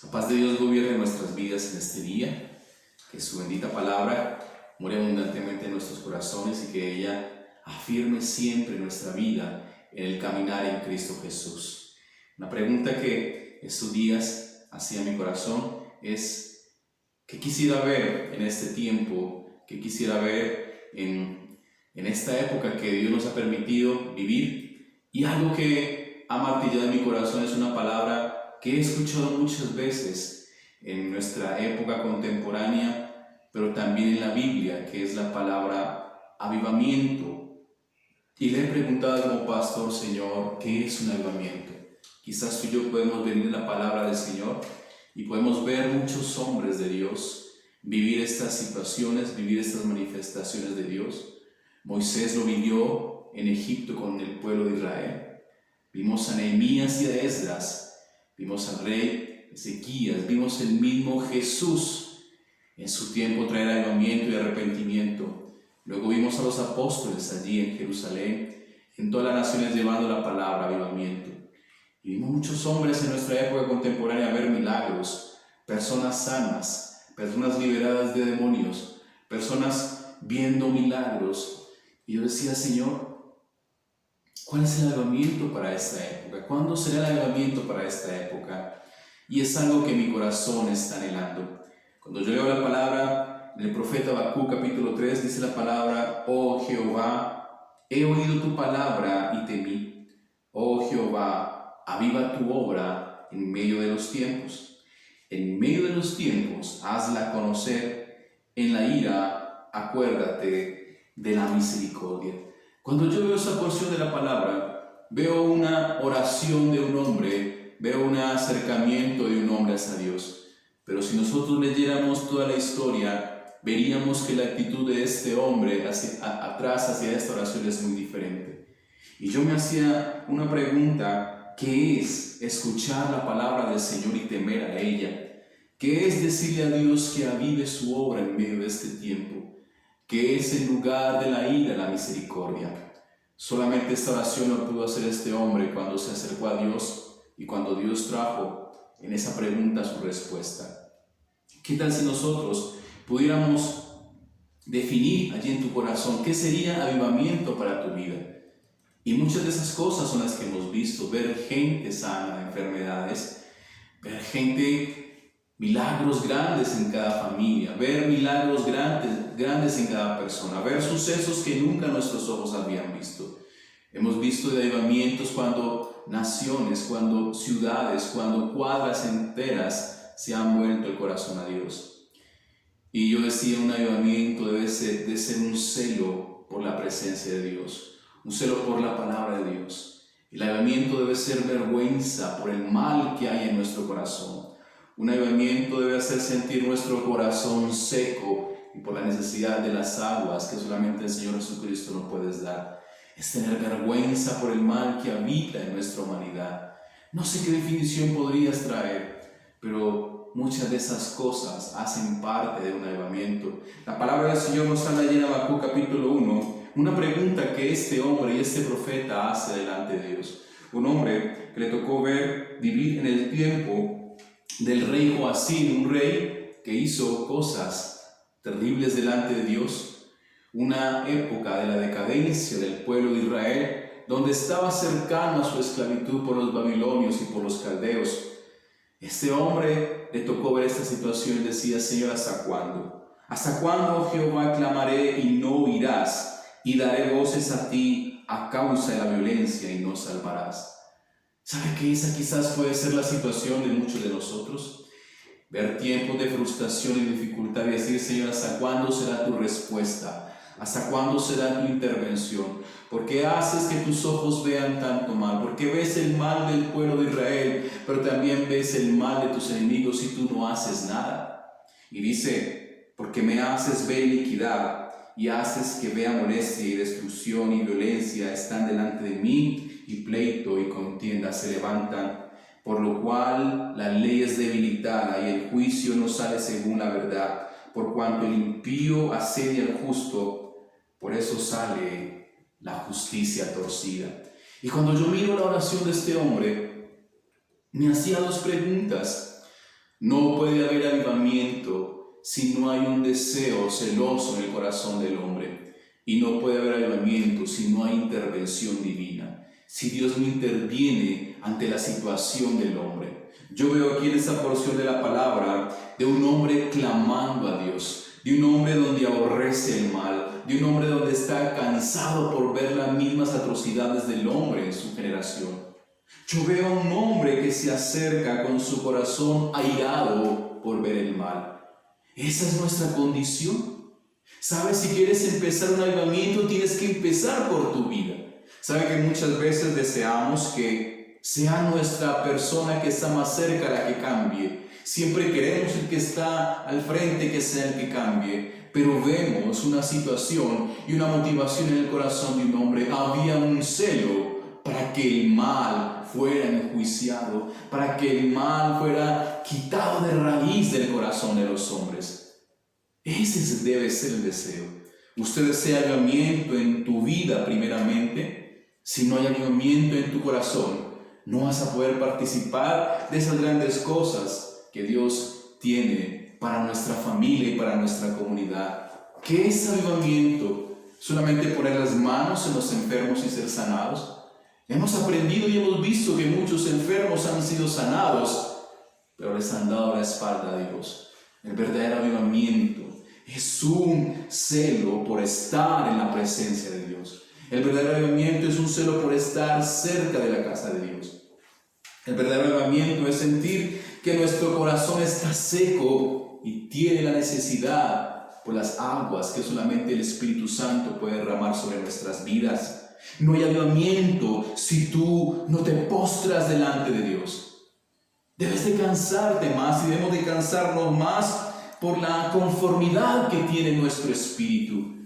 La paz de Dios gobierne nuestras vidas en este día, que su bendita palabra more abundantemente en nuestros corazones y que ella afirme siempre nuestra vida en el caminar en Cristo Jesús. Una pregunta que estos días hacía mi corazón es: ¿qué quisiera ver en este tiempo? ¿Qué quisiera ver en esta época que Dios nos ha permitido vivir? Y algo que ha martillado en mi corazón es una palabra que he escuchado muchas veces en nuestra época contemporánea, pero también en la Biblia, que es la palabra avivamiento. Y le he preguntado como pastor: Señor, ¿qué es un avivamiento? Quizás tú y yo podemos venir a la palabra del Señor y podemos ver muchos hombres de Dios vivir estas situaciones, vivir estas manifestaciones de Dios. Moisés lo vivió en Egipto con el pueblo de Israel. Vimos a Nehemías y a Esdras. Vimos al rey Ezequías, vimos el mismo Jesús en su tiempo traer avivamiento y arrepentimiento. Luego vimos a los apóstoles allí en Jerusalén, en todas las naciones llevando la palabra avivamiento. Y vimos muchos hombres en nuestra época contemporánea ver milagros, personas sanas, personas liberadas de demonios, personas viendo milagros. Y yo decía: Señor, ¿cuál es el avivamiento para esta época? ¿Cuándo será el avivamiento para esta época? Y es algo que mi corazón está anhelando. Cuando yo leo la palabra del profeta Habacuc capítulo 3, dice la palabra: Oh Jehová, he oído tu palabra y temí. Oh Jehová, aviva tu obra en medio de los tiempos. En medio de los tiempos, hazla conocer. En la ira, acuérdate de la misericordia. Cuando yo veo esa porción de la palabra, veo una oración de un hombre, veo un acercamiento de un hombre hacia Dios. Pero si nosotros leyéramos toda la historia, veríamos que la actitud de este hombre atrás hacia esta oración es muy diferente. Y yo me hacía una pregunta: ¿qué es escuchar la palabra del Señor y temer a ella? ¿Qué es decirle a Dios que avive su obra en medio de este tiempo? ¿Qué es en lugar de la ira la misericordia? Solamente esta oración lo pudo hacer este hombre cuando se acercó a Dios y cuando Dios trajo en esa pregunta su respuesta. ¿Qué tal si nosotros pudiéramos definir allí en tu corazón qué sería avivamiento para tu vida? Y muchas de esas cosas son las que hemos visto: ver gente sana de enfermedades, ver milagros grandes en cada familia, ver milagros grandes en cada persona, ver sucesos que nunca nuestros ojos habían visto. Hemos visto de avivamientos cuando naciones, cuando ciudades, cuando cuadras enteras se han vuelto el corazón a Dios. Y yo decía, un avivamiento debe ser un celo por la presencia de Dios, un celo por la palabra de Dios. El avivamiento debe ser vergüenza por el mal que hay en nuestro corazón. Un avivamiento debe hacer sentir nuestro corazón seco y por la necesidad de las aguas que solamente el Señor Jesucristo nos puede dar. Es tener vergüenza por el mal que habita en nuestra humanidad. No sé qué definición podrías traer, pero muchas de esas cosas hacen parte de un avivamiento. La palabra del Señor nos habla allí en Habacuc capítulo 1, una pregunta que este hombre y este profeta hace delante de Dios. Un hombre que le tocó vivir en el tiempo del rey Joacim, un rey que hizo cosas terribles delante de Dios, una época de la decadencia del pueblo de Israel, donde estaba cercano a su esclavitud por los babilonios y por los caldeos. Este hombre le tocó ver esta situación y decía: Señor, ¿hasta cuándo? ¿Hasta cuándo, oh Jehová, clamaré y no oirás? Y daré voces a ti a causa de la violencia y no salvarás. ¿Sabe que esa quizás puede ser la situación de muchos de nosotros? Ver tiempos de frustración y dificultad y decir: Señor, ¿hasta cuándo será tu respuesta? ¿Hasta cuándo será tu intervención? ¿Por qué haces que tus ojos vean tanto mal? ¿Por qué ves el mal del pueblo de Israel, pero también ves el mal de tus enemigos y tú no haces nada? Y dice: porque me haces ver iniquidad y haces que vea molestia y destrucción y violencia están delante de mí, y pleito y contienda se levantan, por lo cual la ley es debilitada y el juicio no sale según la verdad. Por cuanto el impío asedia al justo, por eso sale la justicia torcida. Y cuando yo miro la oración de este hombre, me hacía dos preguntas. No puede haber avivamiento si no hay un deseo celoso en el corazón del hombre. Y no puede haber avivamiento si no hay intervención divina. Si Dios no interviene ante la situación del hombre. Yo veo aquí en esta porción de la palabra de un hombre clamando a Dios, de un hombre donde aborrece el mal, de un hombre donde está cansado por ver las mismas atrocidades del hombre en su generación. Yo veo a un hombre que se acerca con su corazón airado por ver el mal. Esa es nuestra condición. ¿Sabes? Si quieres empezar un avivamiento, tienes que empezar por tu vida. ¿Sabe que muchas veces deseamos que sea nuestra persona que está más cerca la que cambie? Siempre queremos el que está al frente que sea el que cambie, pero vemos una situación y una motivación en el corazón de un hombre. Había un celo para que el mal fuera enjuiciado, para que el mal fuera quitado de raíz del corazón de los hombres. Ese debe ser el deseo. Usted desea avivamiento en tu vida primeramente. Si no hay avivamiento en tu corazón, no vas a poder participar de esas grandes cosas que Dios tiene para nuestra familia y para nuestra comunidad. ¿Qué es avivamiento? ¿Solamente poner las manos en los enfermos y ser sanados? Hemos aprendido y hemos visto que muchos enfermos han sido sanados, pero les han dado la espalda a Dios. El verdadero avivamiento es un celo por estar en la presencia de Dios. El verdadero avivamiento es un celo por estar cerca de la casa de Dios. El verdadero avivamiento es sentir que nuestro corazón está seco y tiene la necesidad por las aguas que solamente el Espíritu Santo puede derramar sobre nuestras vidas. No hay avivamiento si tú no te postras delante de Dios. Debes de cansarte más y debemos de cansarnos más por la conformidad que tiene nuestro espíritu.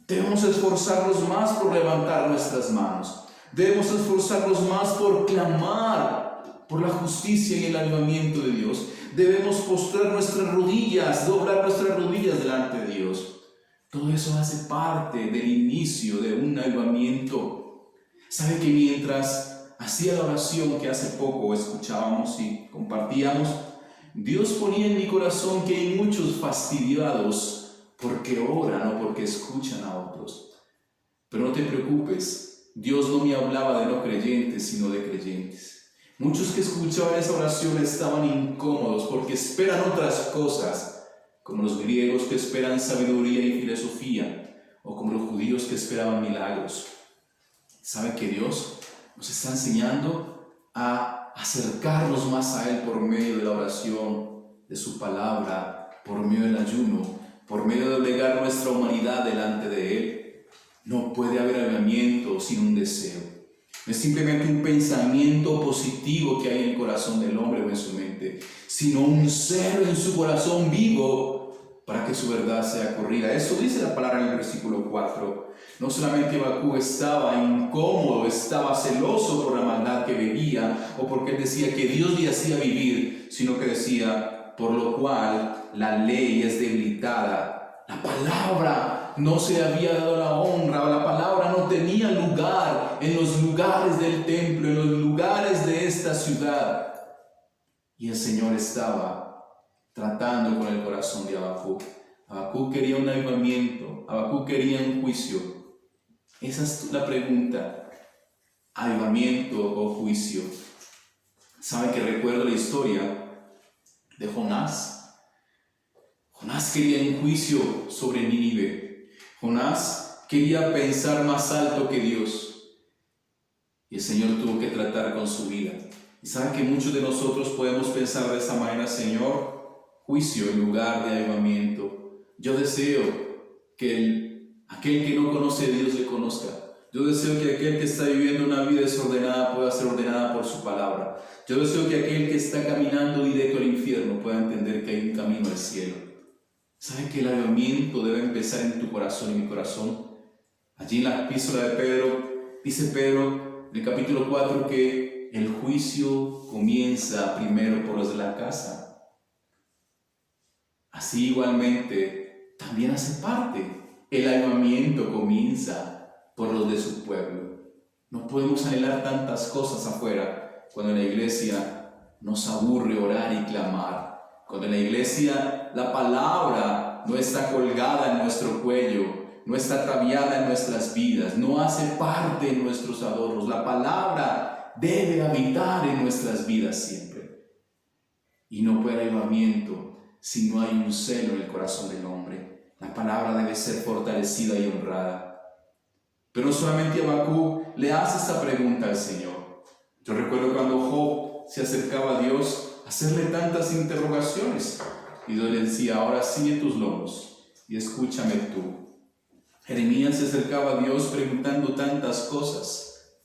Debemos esforzarnos más por levantar nuestras manos. Debemos esforzarnos más por clamar por la justicia y el avivamiento de Dios. Debemos postrar nuestras rodillas, doblar nuestras rodillas delante de Dios. Todo eso hace parte del inicio de un avivamiento. ¿Sabe que mientras hacía la oración que hace poco escuchábamos y compartíamos, Dios ponía en mi corazón que hay muchos fastidiados porque oran o porque escuchan a otros? Pero no te preocupes, Dios no me hablaba de no creyentes, sino de creyentes. Muchos que escuchaban esa oración estaban incómodos porque esperan otras cosas, como los griegos que esperan sabiduría y filosofía, o como los judíos que esperaban milagros. ¿Saben que Dios nos está enseñando a acercarnos más a Él por medio de la oración, de su palabra, por medio del ayuno, por medio de doblegar nuestra humanidad delante de Él? No puede haber avivamiento sin un deseo. No es simplemente un pensamiento positivo que hay en el corazón del hombre o en su mente, sino un celo en su corazón vivo para que su verdad sea corrida. Eso dice la palabra en el versículo 4. No solamente Habacuc estaba incómodo, estaba celoso por la maldad que veía o porque él decía que Dios le hacía vivir, sino que decía, por lo cual la ley es debilitada. La palabra no se le había dado la honra, la palabra no tenía lugar en los lugares del templo, en los lugares de esta ciudad. Y el Señor estaba tratando con el corazón de Habacuc. Habacuc quería un avivamiento, Habacuc quería un juicio. Esa es la pregunta: ¿avivamiento o juicio? ¿Sabe que recuerdo la historia de Jonás? Jonás quería un juicio sobre Nínive. Jonás quería pensar más alto que Dios. Y el Señor tuvo que tratar con su vida. Y saben que muchos de nosotros podemos pensar de esa manera: Señor, juicio en lugar de avivamiento. Yo deseo que aquel que no conoce a Dios le conozca. Yo deseo que aquel que está viviendo una vida desordenada pueda ser ordenada por su palabra. Yo deseo que aquel que está caminando directo al infierno pueda entender que hay un camino al cielo. ¿Sabe que el avivamiento debe empezar en tu corazón y mi corazón? Allí en la epístola de Pedro, dice Pedro en el capítulo 4 que el juicio comienza primero por los de la casa. Así igualmente también hace parte. El avivamiento comienza por los de su pueblo. No podemos anhelar tantas cosas afuera cuando en la iglesia nos aburre orar y clamar. Cuando en la iglesia la palabra no está colgada en nuestro cuello, no está ataviada en nuestras vidas, no hace parte de nuestros adornos. La palabra debe habitar en nuestras vidas siempre. Y no puede haber avivamiento si no hay un celo en el corazón del hombre. La palabra debe ser fortalecida y honrada. Pero no solamente Habacuc le hace esta pregunta al Señor. Yo recuerdo cuando Job se acercaba a Dios a hacerle tantas interrogaciones. Y Dios le decía, ahora ciñe tus lomos y escúchame tú. Jeremías se acercaba a Dios preguntando tantas cosas.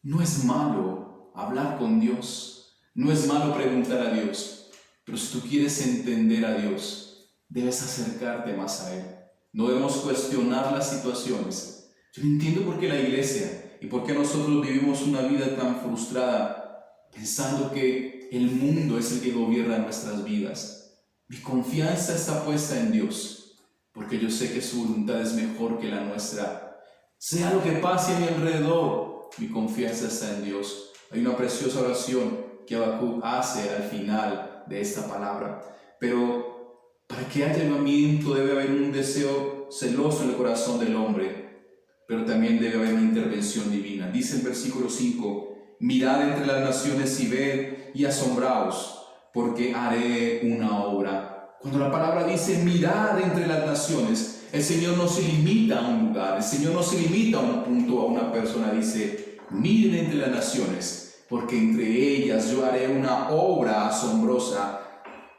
No es malo hablar con Dios, no es malo preguntar a Dios, pero si tú quieres entender a Dios, debes acercarte más a Él. No debemos cuestionar las situaciones. Yo no entiendo por qué la iglesia y por qué nosotros vivimos una vida tan frustrada, pensando que el mundo es el que gobierna nuestras vidas. Mi confianza está puesta en Dios, porque yo sé que su voluntad es mejor que la nuestra. Sea lo que pase a mi alrededor, mi confianza está en Dios. Hay una preciosa oración que Habacuc hace al final de esta palabra. Pero para que haya avivamiento debe haber un deseo celoso en el corazón del hombre, pero también debe haber una intervención divina. Dice el versículo 5, mirad entre las naciones y ved y asombraos, porque haré una obra. Cuando la palabra dice mirad entre las naciones, el Señor no se limita a un lugar, el Señor no se limita a un punto, a una persona. Dice, miren entre las naciones, porque entre ellas yo haré una obra asombrosa,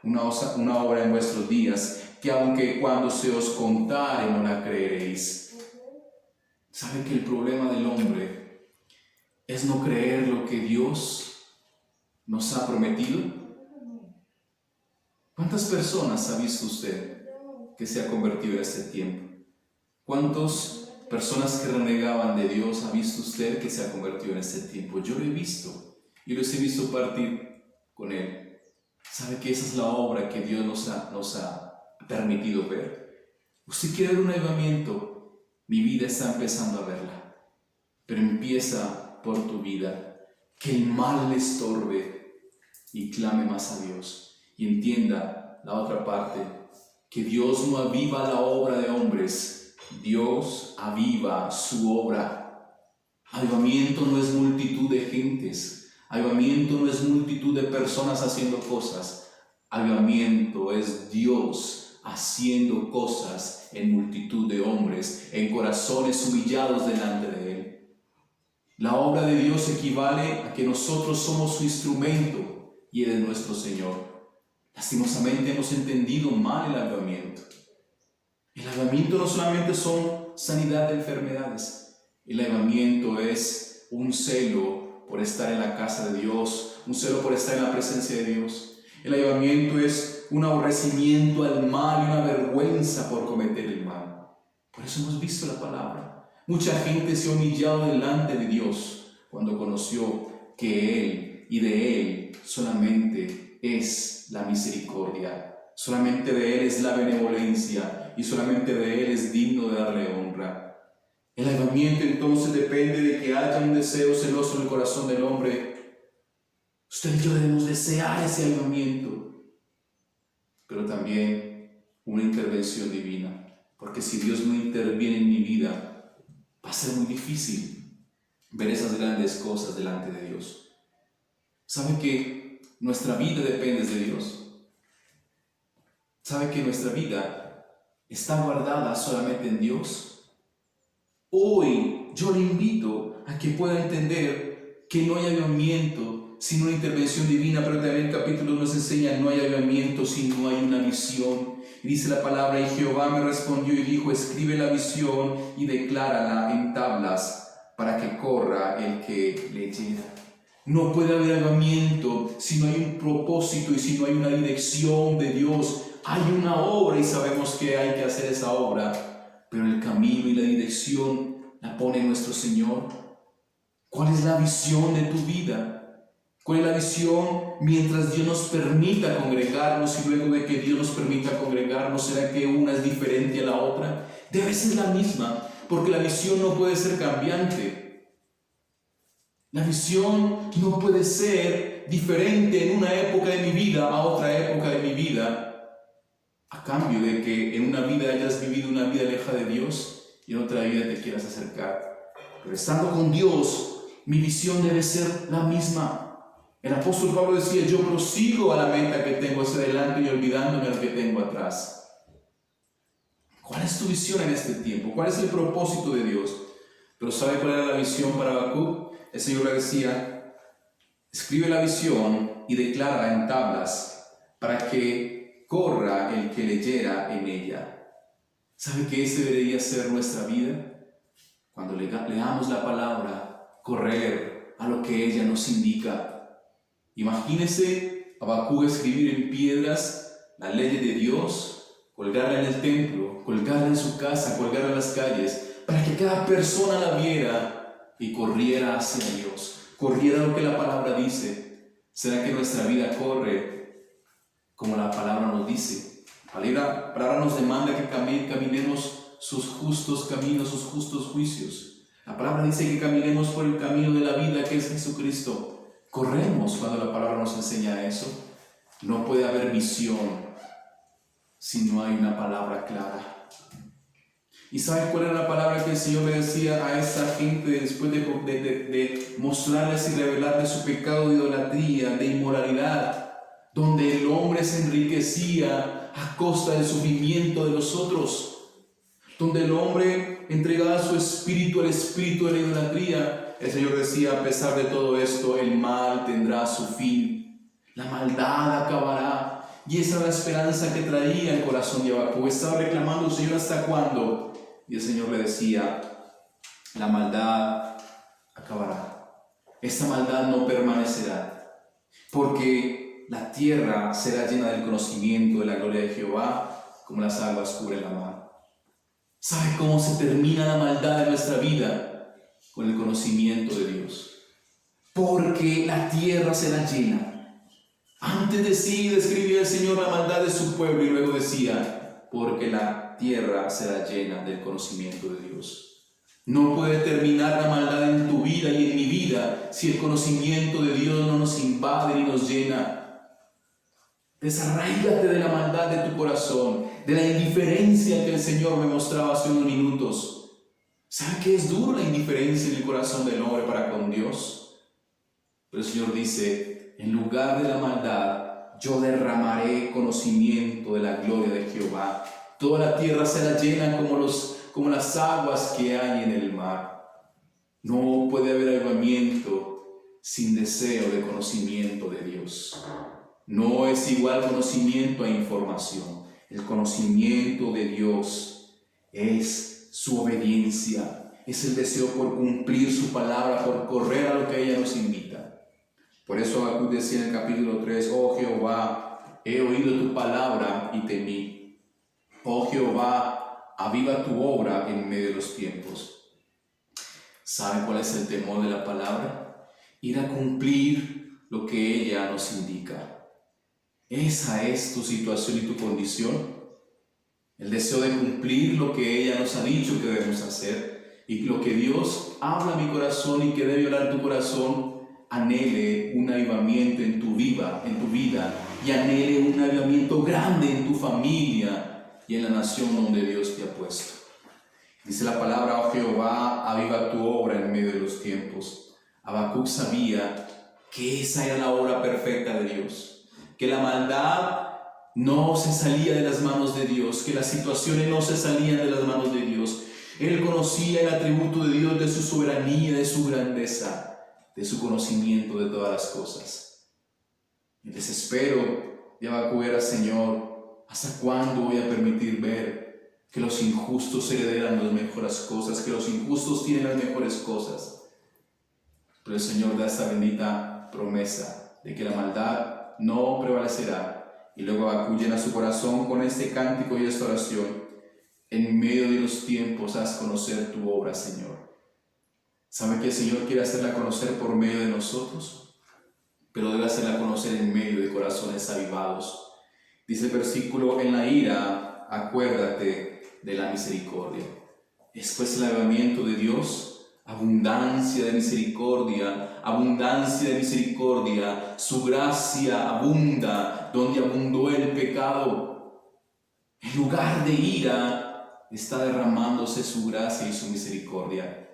una obra en vuestros días, que aunque cuando se os contare no la creeréis. ¿Saben que el problema del hombre es no creer lo que Dios nos ha prometido? ¿Cuántas personas ha visto usted que se ha convertido en este tiempo? ¿Cuántas personas que renegaban de Dios ha visto usted que se ha convertido en este tiempo? Yo lo he visto y los he visto partir con Él. ¿Sabe que esa es la obra que Dios nos ha permitido ver? Usted quiere ver un avivamiento, mi vida está empezando a verla, pero empieza por tu vida. Que el mal le estorbe y clame más a Dios. Y entienda la otra parte, que Dios no aviva la obra de hombres, Dios aviva su obra. Avivamiento no es multitud de gentes, avivamiento no es multitud de personas haciendo cosas, avivamiento es Dios haciendo cosas en multitud de hombres, en corazones humillados delante de Él. La obra de Dios equivale a que nosotros somos su instrumento y Él es nuestro Señor. Lastimosamente hemos entendido mal el avivamiento. El avivamiento no solamente son sanidad de enfermedades. El avivamiento es un celo por estar en la casa de Dios, un celo por estar en la presencia de Dios. El avivamiento es un aborrecimiento al mal y una vergüenza por cometer el mal. Por eso hemos visto la palabra. Mucha gente se ha humillado delante de Dios cuando conoció que Él y de Él solamente es la misericordia, solamente de Él es la benevolencia y solamente de Él es digno de darle honra. El avivamiento entonces depende de que haya un deseo celoso en el corazón del hombre. Usted y yo debemos desear ese avivamiento, pero también una intervención divina, porque si Dios no interviene en mi vida, va a ser muy difícil ver esas grandes cosas delante de Dios. ¿Sabe que nuestra vida depende de Dios? ¿Sabe que nuestra vida está guardada solamente en Dios? Hoy yo le invito a que pueda entender que no hay avivamiento sin una intervención divina, pero también el capítulo nos enseña no hay avivamiento si no hay una visión. Y dice la palabra, y Jehová me respondió y dijo, escribe la visión y declárala en tablas para que corra el que leyera. No puede haber avivamiento si no hay un propósito y si no hay una dirección de Dios. Hay una obra y sabemos que hay que hacer esa obra, pero el camino y la dirección la pone nuestro Señor. ¿Cuál es la visión de tu vida? ¿Cuál es la visión mientras Dios nos permita congregarnos y luego de que Dios nos permita congregarnos? ¿Será que una es diferente a la otra? Debe ser la misma, porque la visión no puede ser cambiante. La visión no puede ser diferente en una época de mi vida a otra época de mi vida, a cambio de que en una vida hayas vivido una vida lejana de Dios y en otra vida te quieras acercar. Pero estando con Dios, mi visión debe ser la misma. El apóstol Pablo decía: yo prosigo a la meta que tengo hacia adelante y olvidándome de lo que tengo atrás. ¿Cuál es tu visión en este tiempo? ¿Cuál es el propósito de Dios? Pero ¿sabe cuál era la visión para Habacuc? El Señor le decía: escribe la visión y declara en tablas para que corra el que leyera en ella. ¿Sabe que ese debería ser nuestra vida? Cuando leamos la palabra, correr a lo que ella nos indica. Imagínese Habacuc escribir en piedras la ley de Dios, colgarla en el templo, colgarla en su casa, colgarla en las calles, para que cada persona la viera y corriera hacia Dios, corriera lo que la palabra dice. ¿Será que nuestra vida corre como la palabra nos dice? La palabra nos demanda que caminemos sus justos caminos, sus justos juicios. La palabra dice que caminemos por el camino de la vida, que es Jesucristo. Corremos cuando la palabra nos enseña eso. No puede haber visión si no hay una palabra clara. ¿Y sabe cuál era la palabra que el Señor le decía a esa gente después de mostrarles y revelarles su pecado de idolatría, de inmoralidad, donde el hombre se enriquecía a costa del sufrimiento de los otros, donde el hombre entregaba su espíritu al espíritu de la idolatría? El Señor decía: a pesar de todo esto, el mal tendrá su fin, la maldad acabará. Y esa era la esperanza que traía el corazón de Habacuc. Estaba reclamando: Señor, ¿hasta cuándo? Y el Señor le decía: la maldad acabará. Esta maldad no permanecerá, porque la tierra será llena del conocimiento de la gloria de Jehová, como las aguas cubren la mar. ¿Sabe cómo se termina la maldad de nuestra vida? Con el conocimiento de Dios. Porque la tierra será llena. Antes de sí describía el Señor la maldad de su pueblo y luego decía: porque la tierra será llena del conocimiento de Dios. No puede terminar la maldad en tu vida y en mi vida si el conocimiento de Dios no nos invade ni nos llena. Desarráigate de la maldad de tu corazón, de la indiferencia que el Señor me mostraba hace unos minutos. ¿Sabe que es duro la indiferencia en el corazón del hombre para con Dios? Pero el Señor dice: en lugar de la maldad, yo derramaré conocimiento de la gloria de Jehová. Toda la tierra será llena como las aguas que hay en el mar. No puede haber avivamiento sin deseo de conocimiento de Dios. No es igual conocimiento a información. El conocimiento de Dios es su obediencia, es el deseo por cumplir su palabra, por correr a lo que ella nos invita. Por eso Habacuc decía en el capítulo 3: oh Jehová, he oído tu palabra y temí. Oh Jehová, aviva tu obra en medio de los tiempos. ¿Sabe cuál es el temor de la palabra? Ir a cumplir lo que ella nos indica. ¿Esa es tu situación y tu condición? El deseo de cumplir lo que ella nos ha dicho que debemos hacer, y lo que Dios habla a mi corazón y que debe hablar tu corazón, anhele un avivamiento en tu vida, y anhele un avivamiento grande en tu familia y en la nación donde Dios te ha puesto. Dice la palabra: oh Jehová, aviva tu obra en medio de los tiempos. Habacuc sabía que esa era la obra perfecta de Dios, que la maldad no se salía de las manos de Dios, que las situaciones no se salían de las manos de Dios. Él conocía el atributo de Dios, de su soberanía, de su grandeza, de su conocimiento de todas las cosas. El desespero de Habacuc era: Señor, ¿hasta cuándo voy a permitir ver que los injustos heredan las mejores cosas, que los injustos tienen las mejores cosas? Pero el Señor da esta bendita promesa de que la maldad no prevalecerá. Y luego Habacuc llena su corazón con este cántico y esta oración: en medio de los tiempos haz conocer tu obra, Señor. ¿Sabe que el Señor quiere hacerla conocer por medio de nosotros? Pero debe hacerla conocer en medio de corazones avivados. Dice el versículo: en la ira, acuérdate de la misericordia. Es pues el avivamiento de Dios abundancia de misericordia, abundancia de misericordia. Su gracia abunda donde abundó el pecado. En lugar de ira, está derramándose su gracia y su misericordia.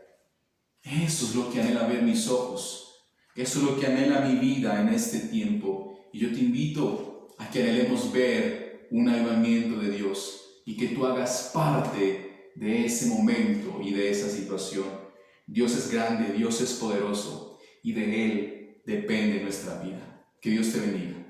Eso es lo que anhela ver mis ojos. Eso es lo que anhela mi vida en este tiempo. Y yo te invito a que anhelemos ver un avivamiento de Dios y que tú hagas parte de ese momento y de esa situación. Dios es grande, Dios es poderoso y de Él depende nuestra vida. Que Dios te bendiga.